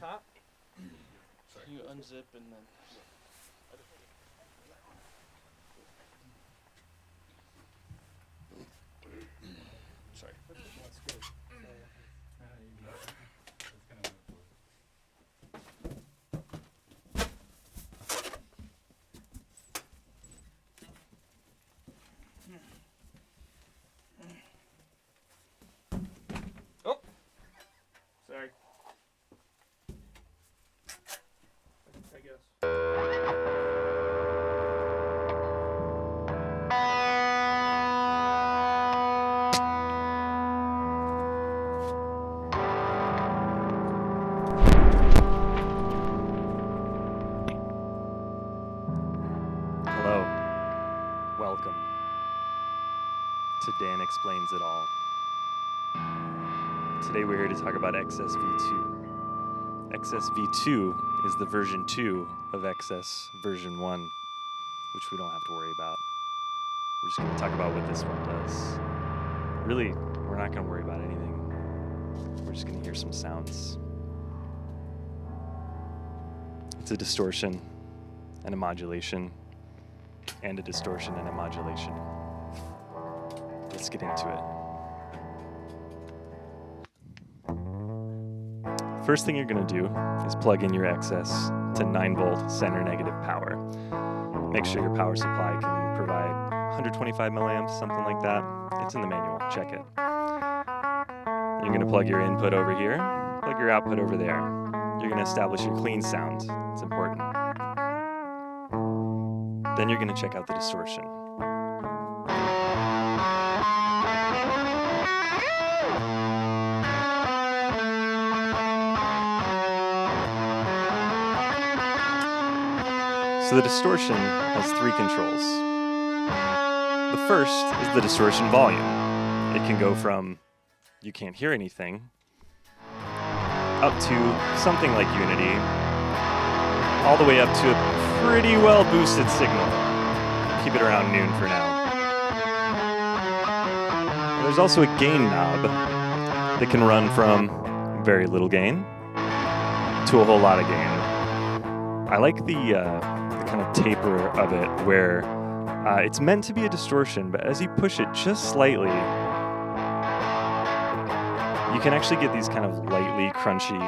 top. You unzip and then. Sorry. That's good. Oh, sorry. I guess. Hello. Welcome to Dan Explains It All. Today we're here to talk about XS-V2. XS-V2 is the version 2 of XS version 1, which we don't have to worry about. We're just going to talk about what this one does. Really, we're not going to worry about anything. We're just going to hear some sounds. It's a distortion and a modulation, and a distortion and a modulation. Let's get into it. First thing you're going to do is plug in your XS to 9-volt center negative power. Make sure your power supply can provide 125 milliamps, something like that. It's in the manual. Check it. You're going to plug your input over here, plug your output over there. You're going to establish your clean sound. It's important. Then you're going to check out the distortion. So the distortion has 3 controls. The first is the distortion volume. It can go from you can't hear anything up to something like unity, all the way up to a pretty well boosted signal. Keep it around noon for now. There's also a gain knob that can run from very little gain to a whole lot of gain. I like the kind of taper of it where it's meant to be a distortion, but as you push it just slightly, you can actually get these kind of lightly crunchy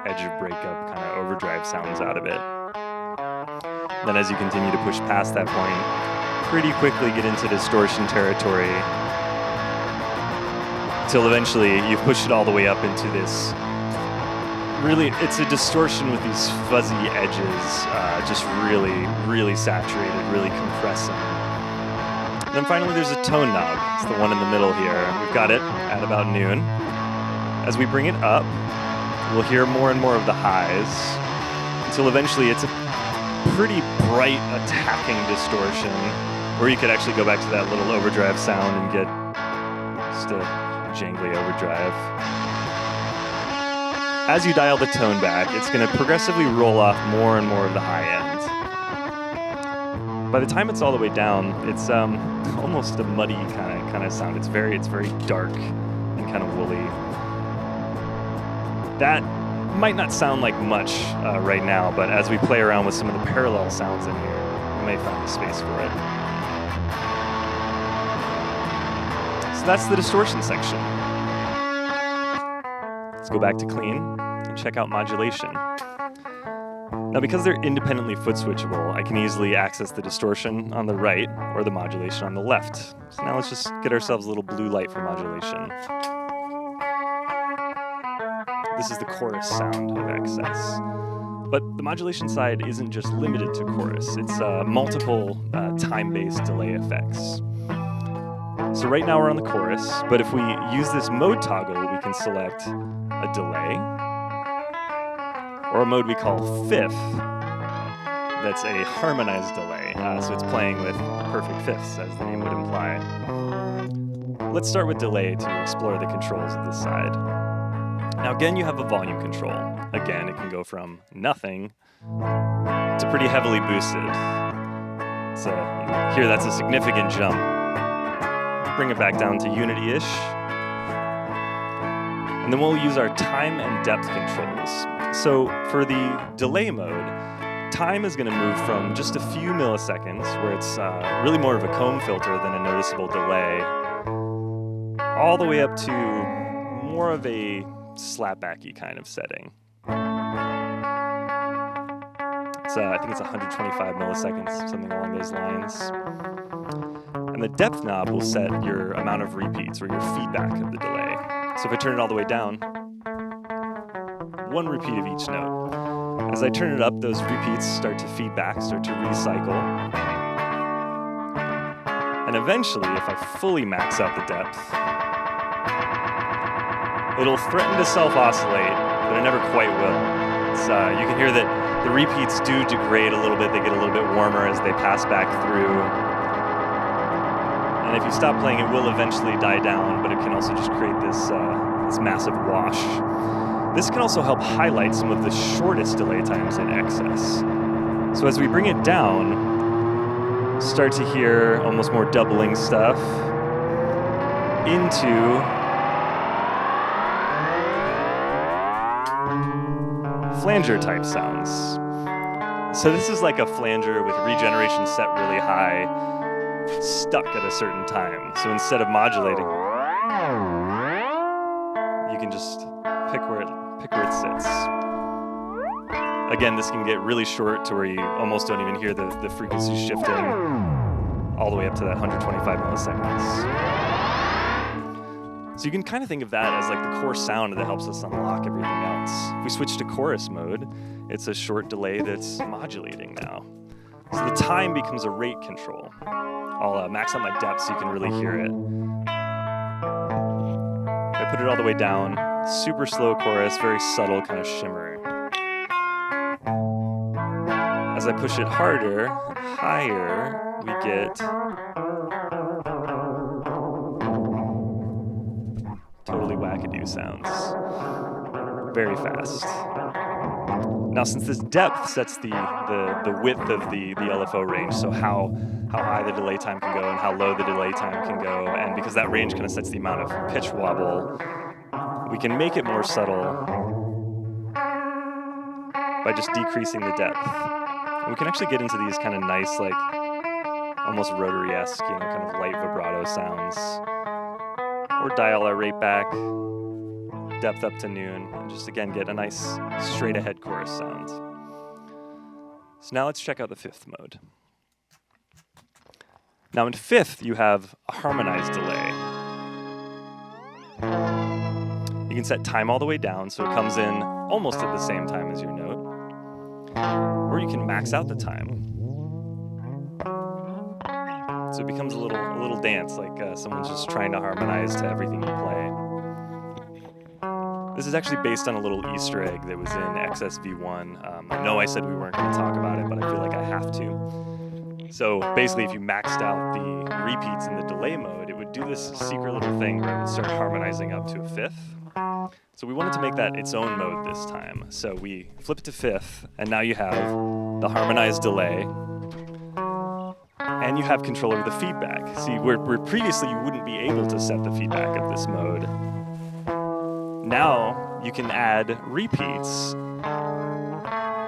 edge of breakup kind of overdrive sounds out of it. Then as you continue to push past that point, pretty quickly get into distortion territory till eventually you've pushed it all the way up into this. Really, it's a distortion with these fuzzy edges, just really, really saturated, really compressing. And then finally there's a tone knob. It's the one in the middle here. We've got it at about noon. As we bring it up, we'll hear more and more of the highs until eventually it's a pretty bright attacking distortion where you could actually go back to that little overdrive sound and get just a jangly overdrive. As you dial the tone back, it's going to progressively roll off more and more of the high end. By the time it's all the way down, it's almost a muddy kind of sound. It's very dark and kind of woolly. That might not sound like much right now, but as we play around with some of the parallel sounds in here, we may find a space for it. So that's the distortion section. Let's go back to clean and check out modulation. Now, because they're independently foot switchable, I can easily access the distortion on the right or the modulation on the left. So now let's just get ourselves a little blue light for modulation. This is the chorus sound of XS. But the modulation side isn't just limited to chorus. It's multiple time-based delay effects. So right now we're on the chorus, but if we use this mode toggle, we can select a delay, or a mode we call fifth. That's a harmonized delay, so it's playing with perfect fifths, as the name would imply. Let's start with delay to explore the controls of this side. Now again, you have a volume control. Again, it can go from nothing to pretty heavily boosted. So here that's a significant jump. Bring it back down to unity-ish. And then we'll use our time and depth controls. So for the delay mode, time is going to move from just a few milliseconds, where it's really more of a comb filter than a noticeable delay, all the way up to more of a slapbacky kind of setting. I think it's 125 milliseconds, something along those lines. And the depth knob will set your amount of repeats, or your feedback of the delay. So if I turn it all the way down, 1 repeat of each note. As I turn it up, those repeats start to feedback, start to recycle. And eventually, if I fully max out the depth, it'll threaten to self-oscillate, but it never quite will. You can hear that the repeats do degrade a little bit. They get a little bit warmer as they pass back through. And if you stop playing, it will eventually die down, but it can also just create this massive wash. This can also help highlight some of the shortest delay times in excess. So as we bring it down, start to hear almost more doubling stuff into flanger type sounds. So this is like a flanger with regeneration set really high, stuck at a certain time. So instead of modulating, you can just pick where it sits. Again, this can get really short to where you almost don't even hear the frequency shifting, all the way up to that 125 milliseconds. So you can kind of think of that as like the core sound that helps us unlock everything else. If we switch to chorus mode, it's a short delay that's modulating now. So the time becomes a rate control. I'll max out my depth so you can really hear it. I put it all the way down, super slow chorus, very subtle kind of shimmer. As I push it harder, higher, we get totally wackadoo sounds. Very fast. Now, since this depth sets the width of the LFO range, so how high the delay time can go and how low the delay time can go, and because that range kind of sets the amount of pitch wobble, we can make it more subtle by just decreasing the depth. And we can actually get into these kind of nice, like, almost rotary-esque, kind of light vibrato sounds. Or dial our rate back, depth up to noon, and just again get a nice straight ahead chorus sound. So now let's check out the 5th mode. Now in 5th, you have a harmonized delay. You can set time all the way down, so it comes in almost at the same time as your note. Or you can max out the time. So it becomes a little dance, like someone's just trying to harmonize to everything you play. This is actually based on a little Easter egg that was in XSV1. I know I said we weren't going to talk about it, but I feel like I have to. So basically, if you maxed out the repeats in the delay mode, it would do this secret little thing where it would start harmonizing up to a 5th. So we wanted to make that its own mode this time. So we flip it to 5th, and now you have the harmonized delay, and you have control over the feedback. See, where previously you wouldn't be able to set the feedback of this mode, now you can add repeats.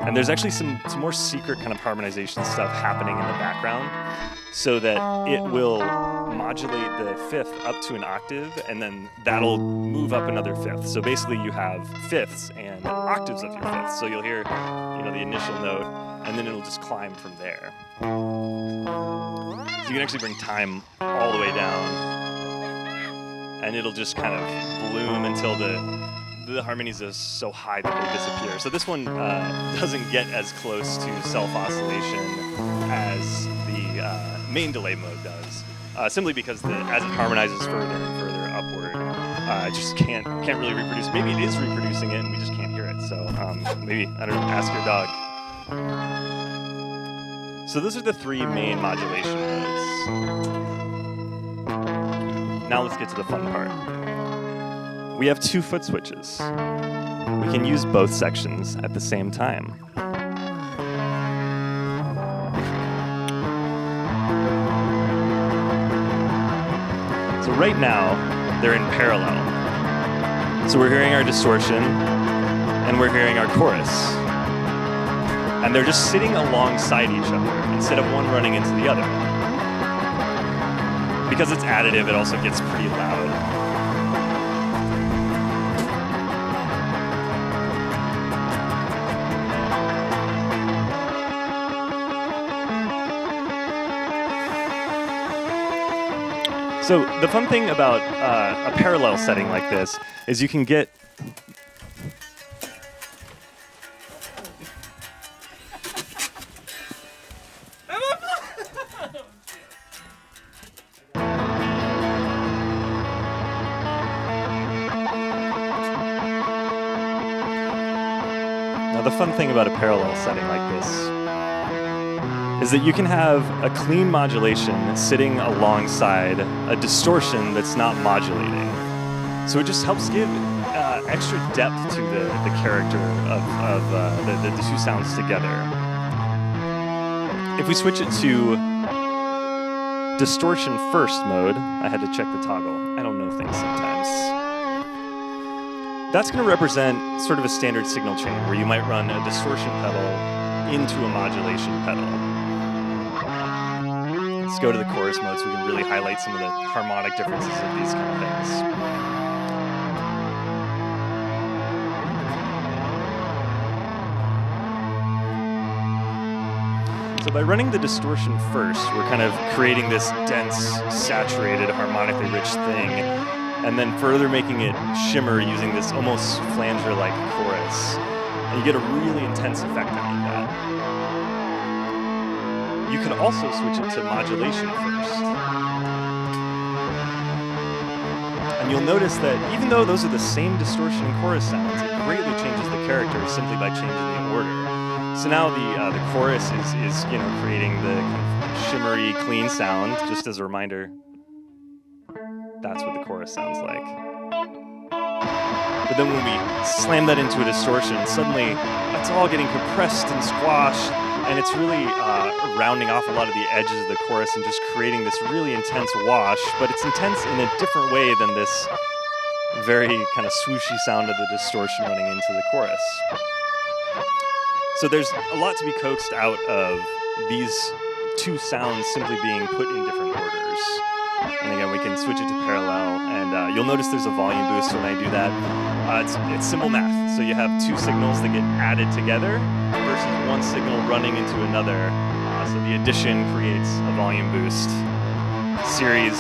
And there's actually some more secret kind of harmonization stuff happening in the background, so that it will modulate the 5th up to an octave, and then that'll move up another 5th. So basically you have 5ths and octaves of your 5th. So you'll hear, the initial note, and then it'll just climb from there. So you can actually bring time all the way down, and it'll just kind of bloom until the harmonies are so high that they disappear. So this one doesn't get as close to self-oscillation as the main delay mode does, simply because as it harmonizes further and further upward, it just can't really reproduce. Maybe it is reproducing it and we just can't hear it. So maybe, I don't know, ask your dog. So those are the 3 main modulation modes. Now let's get to the fun part. We have 2 foot switches. We can use both sections at the same time. So right now, they're in parallel. So we're hearing our distortion, and we're hearing our chorus. And they're just sitting alongside each other instead of one running into the other. Because it's additive, it also gets pretty loud. So the fun thing about a parallel setting like this is you can get Now the fun thing about a parallel setting like this is that you can have a clean modulation sitting alongside a distortion that's not modulating. So it just helps give extra depth to the character of the two sounds together. If we switch it to distortion first mode, I had to check the toggle. I don't know things sometimes. That's going to represent sort of a standard signal chain where you might run a distortion pedal into a modulation pedal. Let's go to the chorus mode so we can really highlight some of the harmonic differences of these kind of things. So by running the distortion first, we're kind of creating this dense, saturated, harmonically rich thing, and then further making it shimmer using this almost flanger-like chorus. And you get a really intense effect out of that. You could also switch it to modulation first. And you'll notice that even though those are the same distortion and chorus sounds, it greatly changes the character simply by changing the order. So now the chorus is creating the kind of shimmery, clean sound. Just as a reminder, that's what the chorus sounds like. But then when we slam that into a distortion, suddenly it's all getting compressed and squashed, and it's really rounding off a lot of the edges of the chorus and just creating this really intense wash, but it's intense in a different way than this very kind of swooshy sound of the distortion running into the chorus. So there's a lot to be coaxed out of these two sounds simply being put in different orders. And again, we can switch it to parallel, and you'll notice there's a volume boost when I do that. It's simple math. So you have two signals that get added together versus one signal running into another. So the addition creates a volume boost. Series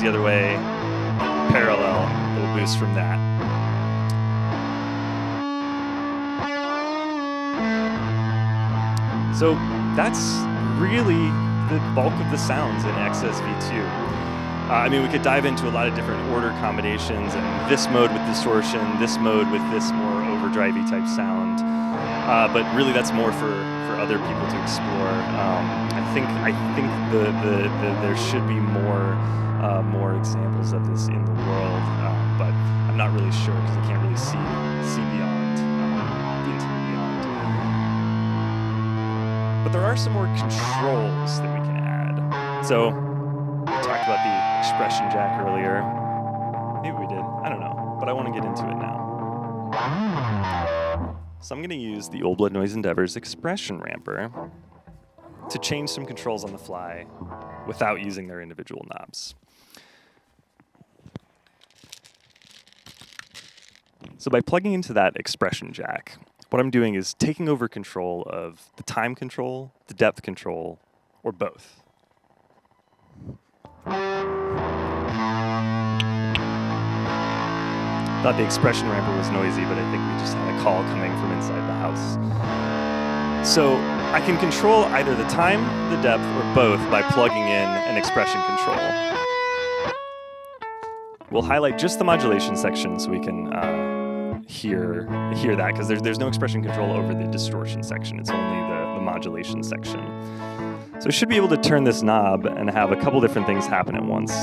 the other way, parallel, little boost from that. So that's really the bulk of the sounds in XSV2. I mean, we could dive into a lot of different order combinations, and this mode with distortion, this mode with this more overdrivey type sound. But really, that's more for other people to explore. I think there should be more examples of this in the world, but I'm not really sure because I can't really see beyond into beyond. But there are some more controls that we can add. So we talked about the expression jack earlier. Maybe we did. I don't know. But I want to get into it now. So I'm going to use the Old Blood Noise Endeavor's expression ramper to change some controls on the fly without using their individual knobs. So by plugging into that expression jack, what I'm doing is taking over control of the time control, the depth control, or both. Thought the expression ramper was noisy, but I think we just had a call coming from inside the house. So I can control either the time, the depth, or both by plugging in an expression control. We'll highlight just the modulation section so we can hear that, because there's no expression control over the distortion section. It's only the modulation section. So I should be able to turn this knob and have a couple different things happen at once.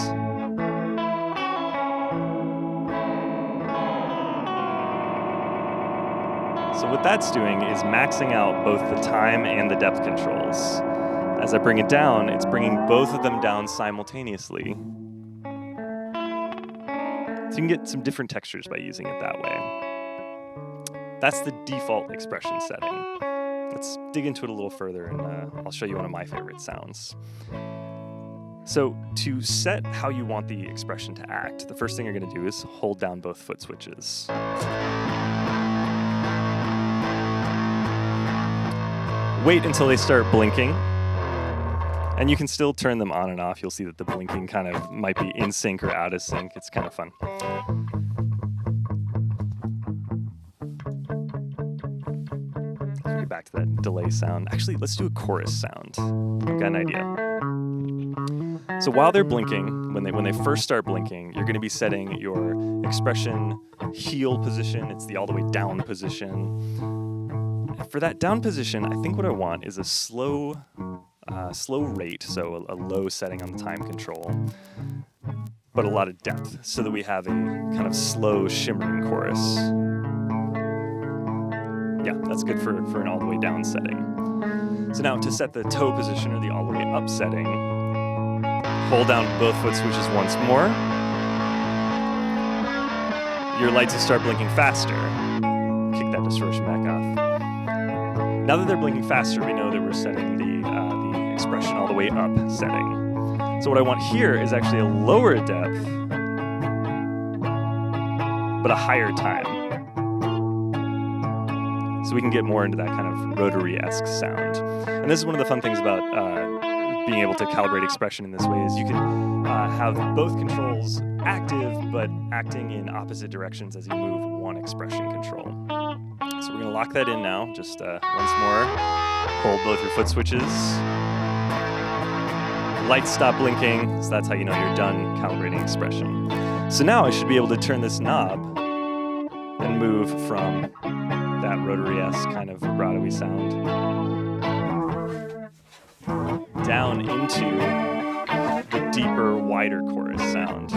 So what that's doing is maxing out both the time and the depth controls. As I bring it down, it's bringing both of them down simultaneously So you can get some different textures by using it that way. That's the default expression setting. Let's dig into it a little further, and I'll show you one of my favorite sounds. So to set how you want the expression to act, the first thing you're going to do is hold down both foot switches. Wait until they start blinking, and you can still turn them on and off. You'll see that the blinking kind of might be in sync or out of sync. It's kind of fun. Let's get back to that delay sound. Actually, let's do a chorus sound. I've got an idea. So while they're blinking, when they first start blinking, you're going to be setting your expression heel position. It's the all the way down position. For that down position, I think what I want is a slow rate, so a low setting on the time control, but a lot of depth, so that we have a kind of slow shimmering chorus. Yeah, that's good for an all the way down setting. So now to set the toe position or the all the way up setting, hold down both foot switches once more. Your lights will start blinking faster. Kick that distortion back off. Now that they're blinking faster, we know that we're setting the expression all the way up setting. So what I want here is actually a lower depth, but a higher time. So we can get more into that kind of rotary-esque sound. And this is one of the fun things about being able to calibrate expression in this way is you can have both controls active, but acting in opposite directions as you move one expression control. So we're going to lock that in now, just once more. Hold both your foot switches. Lights stop blinking, so that's how you know you're done calibrating expression. So now I should be able to turn this knob and move from that rotary-esque kind of vibrato-y sound down into the deeper, wider chorus sound.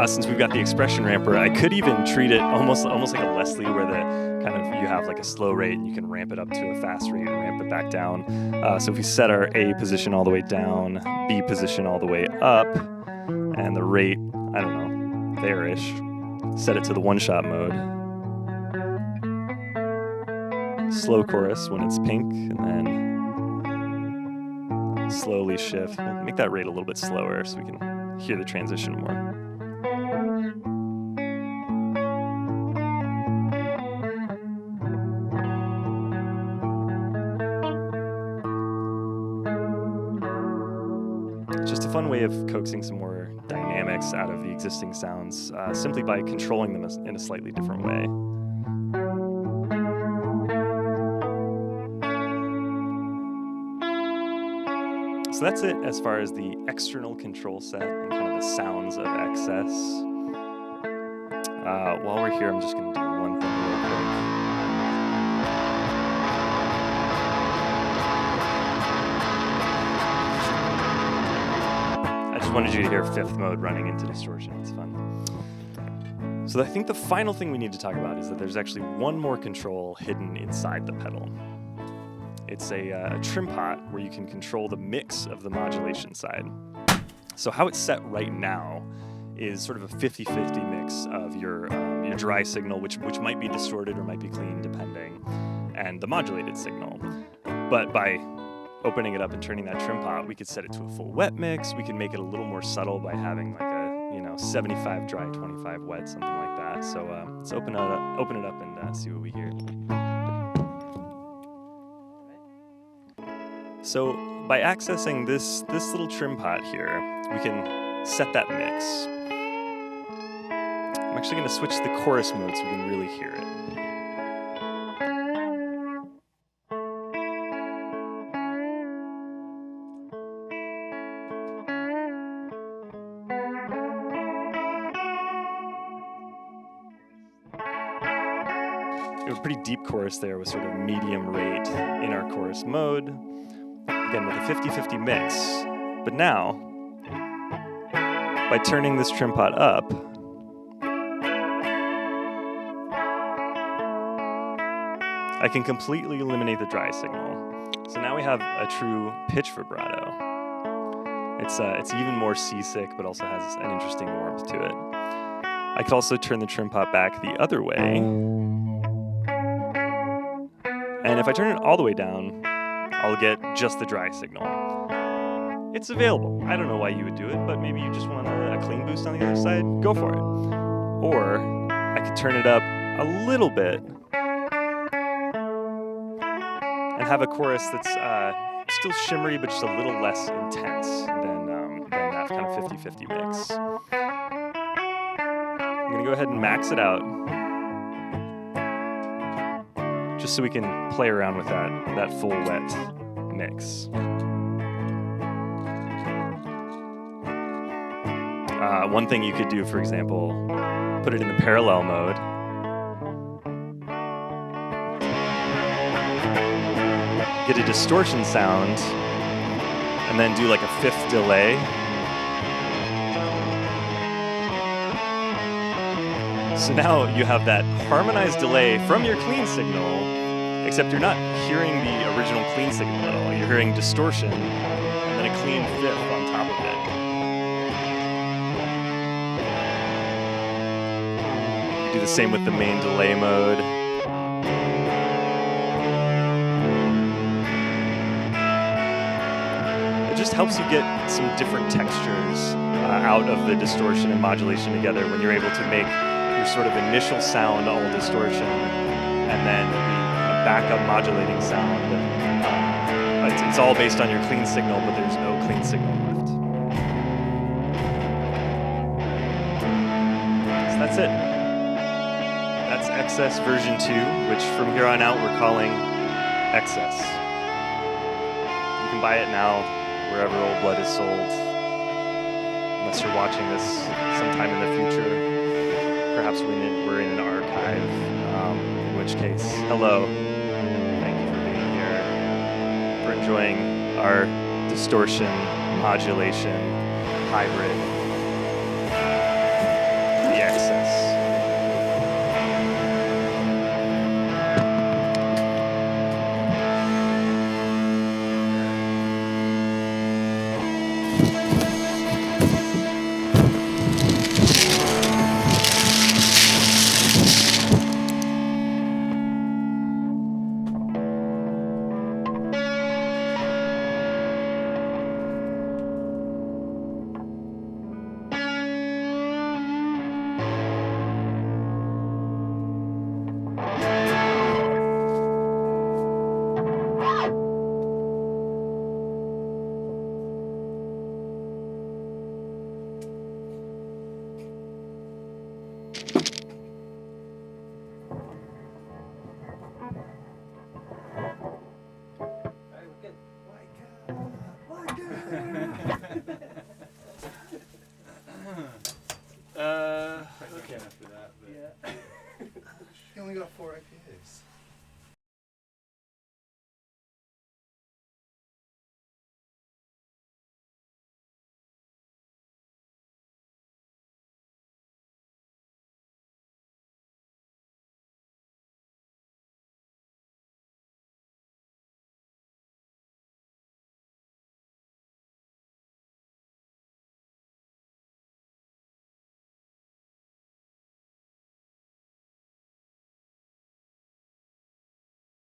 Since we've got the expression ramper, I could even treat it almost like a Leslie, where the kind of you have like a slow rate and you can ramp it up to a fast rate and ramp it back down. So if we set our A position all the way down, B position all the way up, and the rate, I don't know, there-ish, set it to the one-shot mode. Slow chorus when it's pink, and then slowly shift. We'll make that rate a little bit slower so we can hear the transition more. Just a fun way of coaxing some more dynamics out of the existing sounds, simply by controlling them in a slightly different way. So that's it as far as the external control set and kind of the sounds of excess. While we're here, I'm just going to do one thing real quick. I just wanted you to hear fifth mode running into distortion. It's fun. So I think the final thing we need to talk about is that there's actually one more control hidden inside the pedal. It's a trimpot where you can control the mix of the modulation side. So how it's set right now is sort of a 50-50 mix of your dry signal, which might be distorted or might be clean depending, and the modulated signal. But by opening it up and turning that trimpot, we could set it to a full wet mix. We can make it a little more subtle by having like a 75 dry, 25 wet, something like that. So let's open it up and see what we hear. So by accessing this little trimpot here, we can set that mix. I'm actually going to switch to the chorus mode so we can really hear it. We have a pretty deep chorus there with sort of medium rate in our chorus mode. Again, with a 50-50 mix. But now, by turning this trimpot up, I can completely eliminate the dry signal. So now we have a true pitch vibrato. It's even more seasick, but also has an interesting warmth to it. I could also turn the trimpot back the other way. And if I turn it all the way down, I'll get just the dry signal. It's available. I don't know why you would do it, but maybe you just want a clean boost on the other side. Go for it. Or I could turn it up a little bit and have a chorus that's still shimmery, but just a little less intense than that kind of 50-50 mix. I'm gonna go ahead and max it out, just so we can play around with that full wet mix. One thing you could do, for example, put it in the parallel mode. Get a distortion sound, and then do like a 5th delay. So now you have that harmonized delay from your clean signal, except you're not hearing the original clean signal at all. You're hearing distortion, and then a clean 5th on top of it. You do the same with the main delay mode. It just helps you get some different textures out of the distortion and modulation together when you're able to make your sort of initial sound all distortion and then the backup modulating sound. It's all based on your clean signal, but there's no clean signal left. So that's it. That's XS version 2, which from here on out we're calling XS. You can buy it now wherever Old Blood is sold, unless you're watching this sometime in the future. Perhaps we're in an archive, in which case, hello. Thank you for being here, for enjoying our distortion, modulation, hybrid